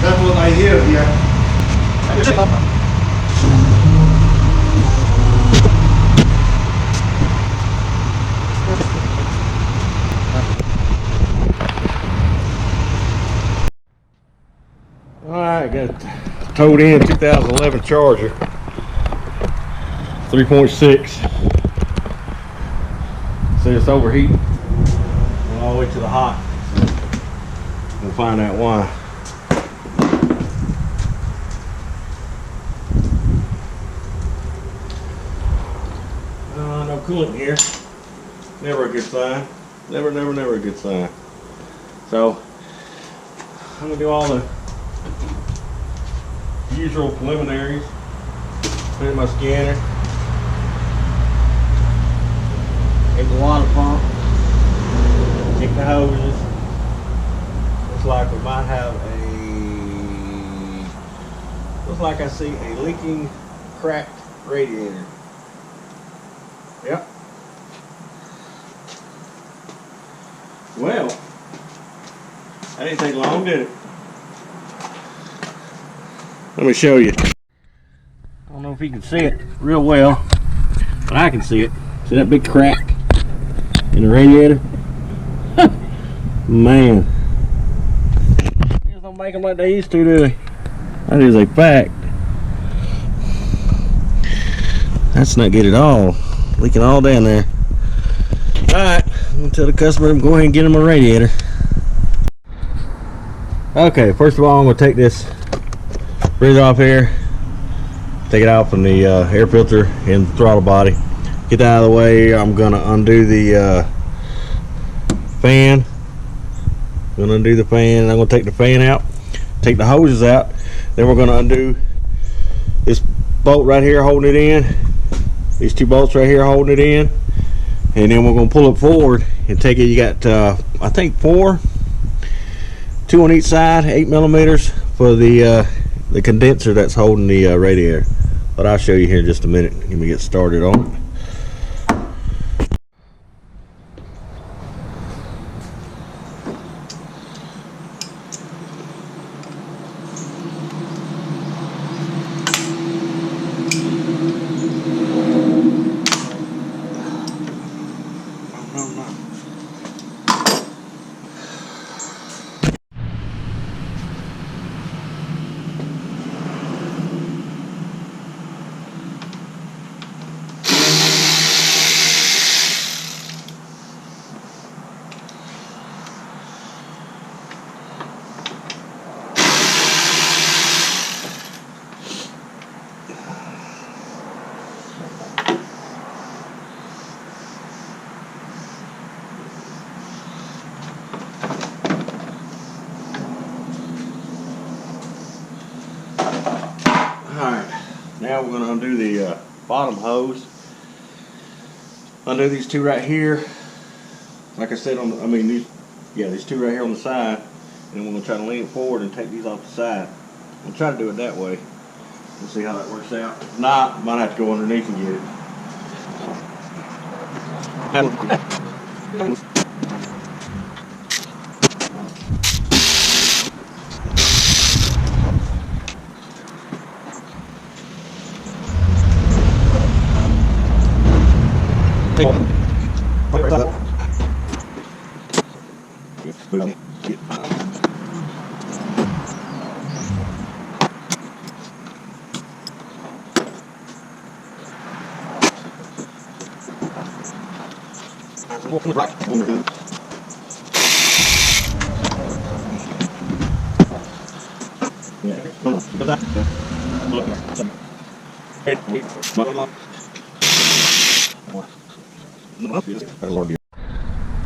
That's what I hear here. Alright, got towed in 2011 Charger 3.6. See, it's overheating. Went all the way to the hot. We'll find out why. No coolant here. Never a good sign. Never a good sign. So I'm gonna do all the usual preliminaries. Put in my scanner. Hit the water pump. Check the hoses. Looks like we might have looks like I see a leaking, cracked radiator. Yep. Well, that didn't take long, did it? Let me show you. I don't know if you can see it real well, but I can see it. See that big crack in the radiator? Man. They just don't make them like they used to, do they? That is a fact. That's not good at all. Leaking all down there. Alright, I'm going to tell the customer to go ahead and get him a radiator. Okay, first of all, I'm going to take this bridge off here. Take it out from the air filter and the throttle body. Get that out of the way. I'm going to undo the fan. I'm going to undo the fan. I'm going to take the fan out. Take the hoses out. Then we're going to undo this bolt right here holding it in. These two bolts right here holding it in, and then we're going to pull it forward and take it. You got I think 4, 2 on each side, 8 millimeters for the condenser that's holding the radiator. But I'll show you here in just a minute. Let me get started on it. Now we're going to undo the bottom hose. Undo these two right here. Like I said, these two right here on the side. And then we're going to try to lean it forward and take these off the side. We'll try to do it that way. We'll see how that works out. If not, might have to go underneath and get it.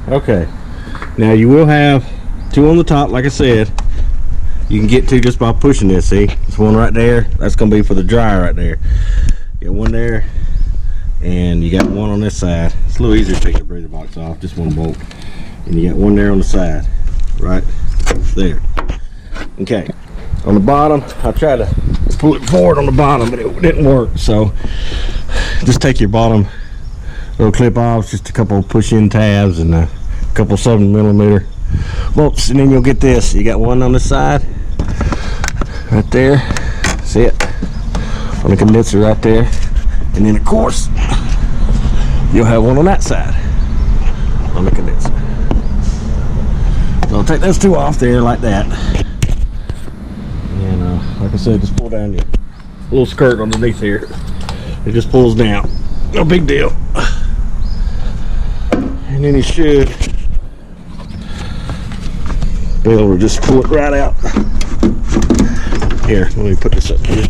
Okay, now you will have two on the top, like I said. You can get to just by pushing this. See, there's one right there. That's gonna be for the dryer right there. Got one there, and you got one on this side. It's a little easier to take the breather box off, just one bolt. And you got one there on the side, right there. Okay, on the bottom, I tried to pull it forward on the bottom, but it didn't work. So just take your bottom little clip off, just a couple push-in tabs and a couple 7mm bolts, and then you'll get this. You got one on the side, right there. See it? On the condenser right there. And then of course, you'll have one on that side, on the condenser. So take those two off there like that. And like I said, just pull down your little skirt underneath here. It just pulls down. No big deal. And then you should be able to just pull it right out. Here, let me put this up here.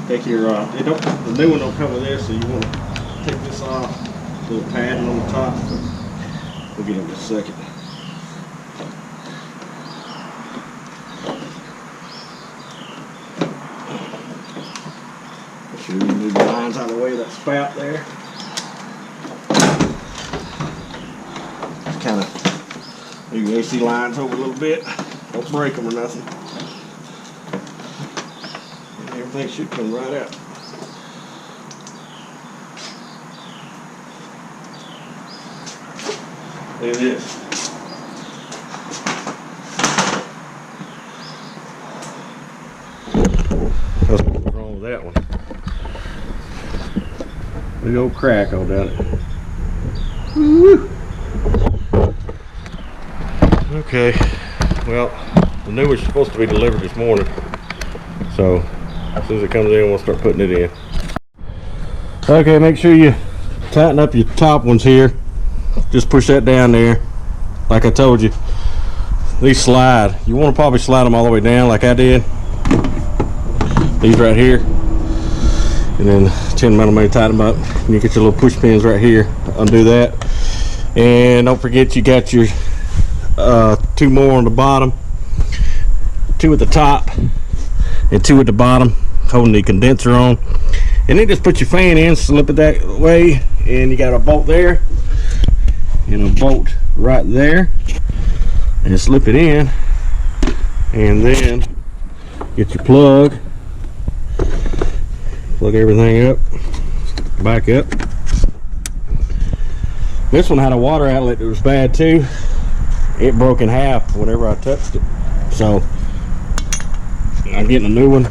Take your the new one don't come with this, so you want to take this off. Little padding on the top. We'll get it in a second. Make sure you move the lines out of the way of that spout there. Just kind of move your AC lines over a little bit. Don't break them or nothing. And everything should come right out. Look at this. That's what's wrong with that one. Big old crack all down it. Woo! Okay, well, the new one's supposed to be delivered this morning. So, as soon as it comes in, we'll start putting it in. Okay, make sure you tighten up your top ones here. Just push that down there. Like I told you, these slide. You want to probably slide them all the way down like I did. These right here. And then 10mm tighten them up. And you get your little push pins right here. Undo that. And don't forget you got your two more on the bottom. Two at the top. And two at the bottom. Holding the condenser on. And then just put your fan in, slip it that way. And you got a bolt there. And a bolt right there, and slip it in, and then get your plug everything up, back up. This one had a water outlet that was bad too. It broke in half whenever I touched it, so I'm getting a new one.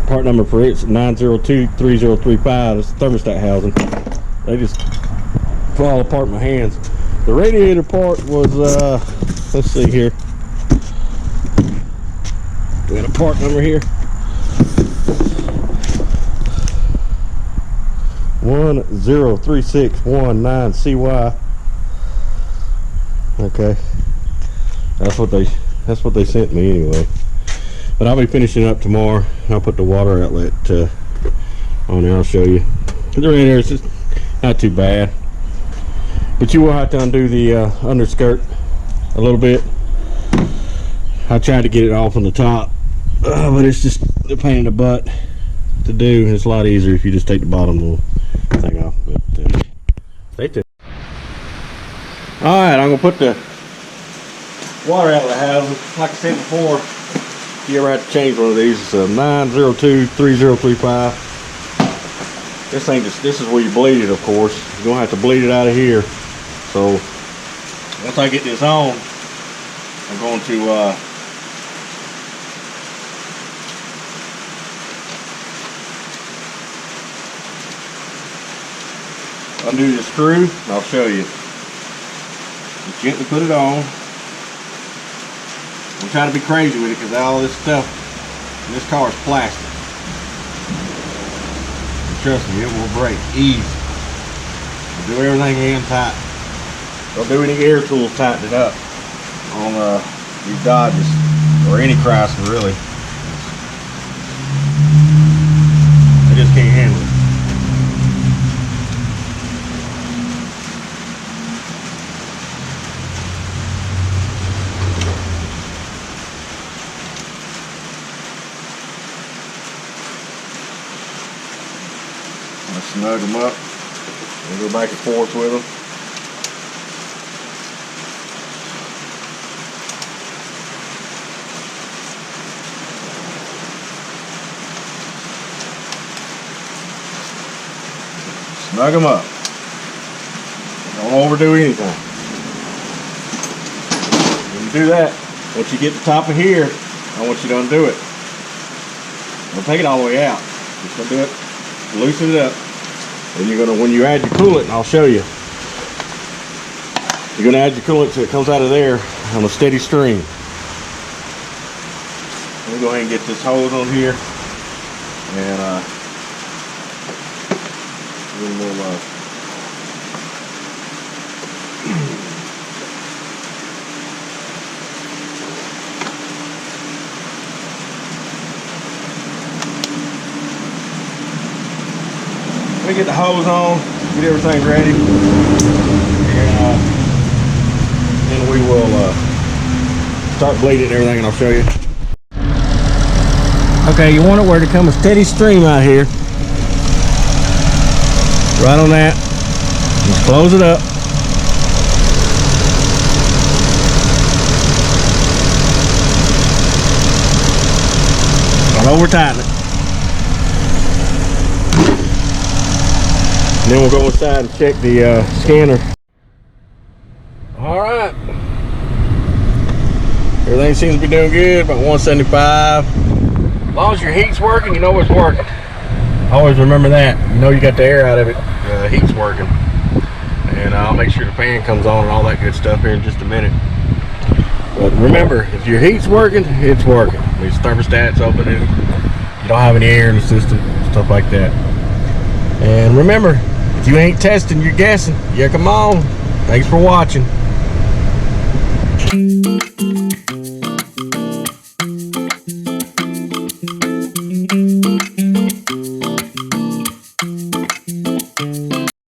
Part number for it's 9023035. It's the thermostat housing. They just fall apart in my hands. The radiator part was let's see here, we got a part number here, 103619CY. okay, that's what they sent me anyway. But I'll be finishing up tomorrow. I'll put the water outlet on there. I'll show you. The radiator is just not too bad. But you will have to undo the underskirt a little bit. I tried to get it off on the top, but it's just a pain in the butt to do. It's a lot easier if you just take the bottom little thing off. But stay tuned. Alright, I'm going to put the water outlet housing. Like I said before, if you ever have to change one of these, it's a 9023035. This is where you bleed it, of course. You're going to have to bleed it out of here. So once I get this on, I'm going to undo the screw, and I'll show you. Just gently put it on. I'm trying to be crazy with it because all this stuff in this car is plastic. Trust me, it will break easy. Do everything in tight. Don't do any air tools, tighten it up on these Dodges or any Chrysler really. They just can't handle it. Let's snug them up and go back and forth with them. Snug them up. Don't overdo anything. When you do that, once you get to the top of here, I want you to undo it. Don't take it all the way out. Just undo it, loosen it up. Then you're gonna, when you add your coolant, and I'll show you. You're gonna add your coolant so it comes out of there on a steady stream. Let me go ahead and get this hose on here, and then we'll let me get the hose on, get everything ready, and then we will start bleeding and everything, and I'll show you. Okay, you want it where to come a steady stream out here. Right on that. Just close it up. Don't over tighten it. And then we'll go inside and check the scanner. Alright. Everything seems to be doing good, about 175. As long as your heat's working, you know it's working. Always remember that. You know you got the air out of it. Heat's working. And I'll make sure the fan comes on and all that good stuff here in just a minute. But remember, if your heat's working, it's working. These thermostat's open and you don't have any air in the system, stuff like that. And remember, if you ain't testing, you're guessing. Yeah, come on. Thanks for watching.